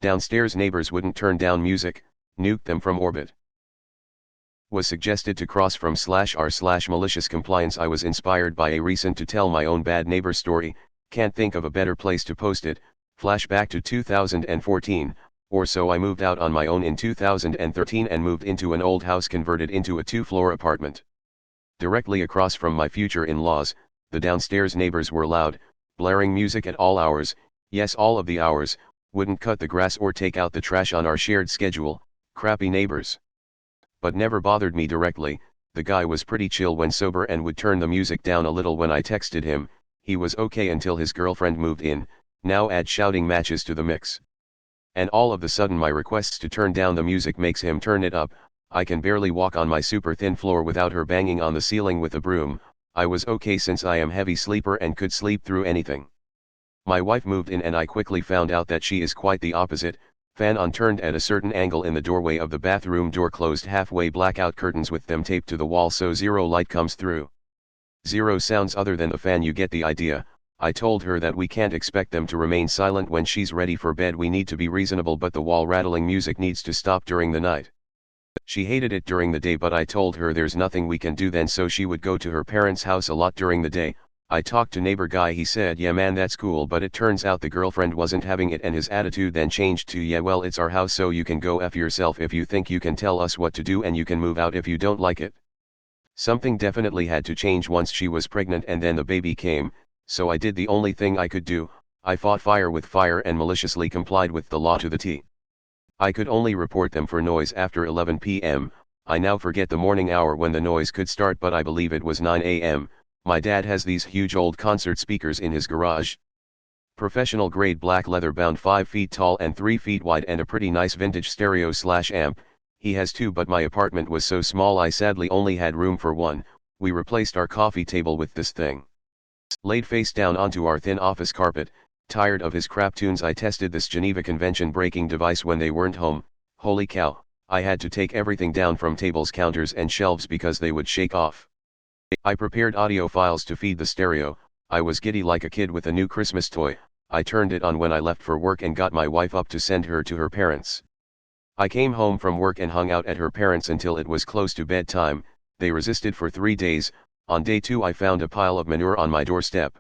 Downstairs neighbors wouldn't turn down music, nuked them from orbit. Was suggested to cross from /r/malicious compliance. I was inspired by a recent to tell my own bad neighbor story, can't think of a better place to post it. Flashback to 2014, or so. I moved out on my own in 2013 and moved into an old house converted into a 2-floor apartment. Directly across from my future in-laws, the downstairs neighbors were loud, blaring music at all hours, yes, all of the hours, wouldn't cut the grass or take out the trash on our shared schedule. Crappy neighbors. But never bothered me directly. The guy was pretty chill when sober and would turn the music down a little when I texted him. He was okay until his girlfriend moved in. Now add shouting matches to the mix. And all of a sudden my requests to turn down the music makes him turn it up. I can barely walk on my super thin floor without her banging on the ceiling with a broom. I was okay since I am heavy sleeper and could sleep through anything. My wife moved in and I quickly found out that she is quite the opposite. Fan on turned at a certain angle in the doorway of the bathroom, door closed halfway, blackout curtains with them taped to the wall so zero light comes through. Zero sounds other than the fan, you get the idea. I told her that we can't expect them to remain silent when she's ready for bed, we need to be reasonable, but the wall rattling music needs to stop during the night. She hated it during the day, but I told her there's nothing we can do then, so she would go to her parents' house a lot during the day. I talked to neighbor guy, he said yeah man that's cool, but it turns out the girlfriend wasn't having it and his attitude then changed to yeah well it's our house so you can go F yourself if you think you can tell us what to do, and you can move out if you don't like it. Something definitely had to change once she was pregnant and then the baby came, so I did the only thing I could do. I fought fire with fire and maliciously complied with the law to the T. I could only report them for noise after 11 p.m. I now forget the morning hour when the noise could start, but I believe it was 9 a.m. My dad has these huge old concert speakers in his garage. Professional grade black leather bound, 5 feet tall and 3 feet wide, and a pretty nice vintage stereo/amp. He has 2, but my apartment was so small I sadly only had room for 1. We replaced our coffee table with this thing. Laid face down onto our thin office carpet. Tired of his crap tunes, I tested this Geneva Convention breaking device when they weren't home. Holy cow, I had to take everything down from tables, counters and shelves because they would shake off. I prepared audio files to feed the stereo. I was giddy like a kid with a new Christmas toy. I turned it on when I left for work and got my wife up to send her to her parents. I came home from work and hung out at her parents until it was close to bedtime. They resisted for 3 days. On day 2 I found a pile of manure on my doorstep.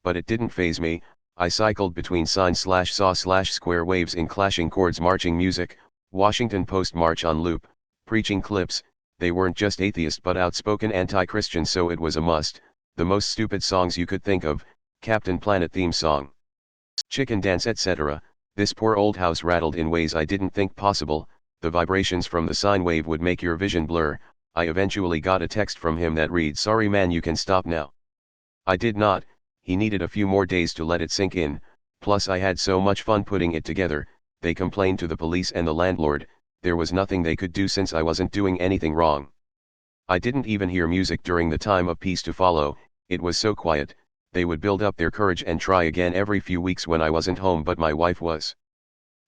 But it didn't faze me. I cycled between sign/saw/square waves in clashing chords, marching music, Washington Post march on loop, preaching clips. They weren't just atheist but outspoken anti-Christian, so it was a must. The most stupid songs you could think of, Captain Planet theme song, chicken dance, etc. This poor old house rattled in ways I didn't think possible. The vibrations from the sine wave would make your vision blur. I eventually got a text from him that read, "Sorry man, you can stop now." I did not. He needed a few more days to let it sink in. Plus I had so much fun putting it together. They complained to the police and the landlord. There was nothing they could do since I wasn't doing anything wrong. I didn't even hear music during the time of peace to follow. It was so quiet. They would build up their courage and try again every few weeks when I wasn't home, but my wife was.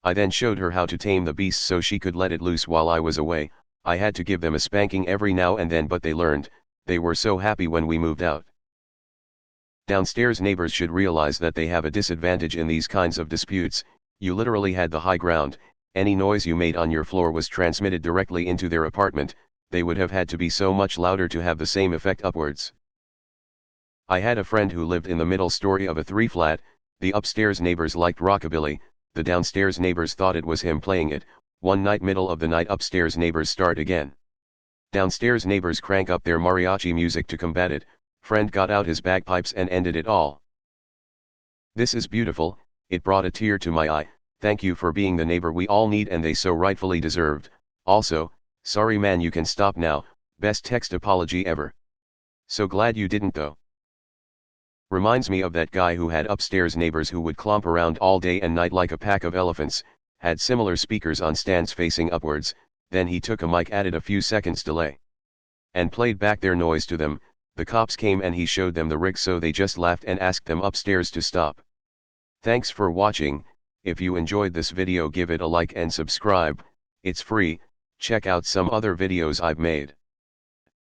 I then showed her how to tame the beast so she could let it loose while I was away. I had to give them a spanking every now and then, but they learned. They were so happy when we moved out. Downstairs neighbors should realize that they have a disadvantage in these kinds of disputes. You literally had the high ground. Any noise you made on your floor was transmitted directly into their apartment. They would have had to be so much louder to have the same effect upwards. I had a friend who lived in the middle story of a 3-flat. The upstairs neighbors liked rockabilly. The downstairs neighbors thought it was him playing it. One night, middle of the night, upstairs neighbors start again. Downstairs neighbors crank up their mariachi music to combat it. Friend got out his bagpipes and ended it all. This is beautiful. It brought a tear to my eye. Thank you for being the neighbor we all need and they so rightfully deserved. Also, sorry man, you can stop now. Best text apology ever. So glad you didn't though. Reminds me of that guy who had upstairs neighbors who would clomp around all day and night like a pack of elephants, had similar speakers on stands facing upwards, then he took a mic, added a few seconds delay, and played back their noise to them. The cops came and he showed them the rig, so they just laughed and asked them upstairs to stop. Thanks for watching. If you enjoyed this video, give it a like and subscribe. It's free. Check out some other videos I've made.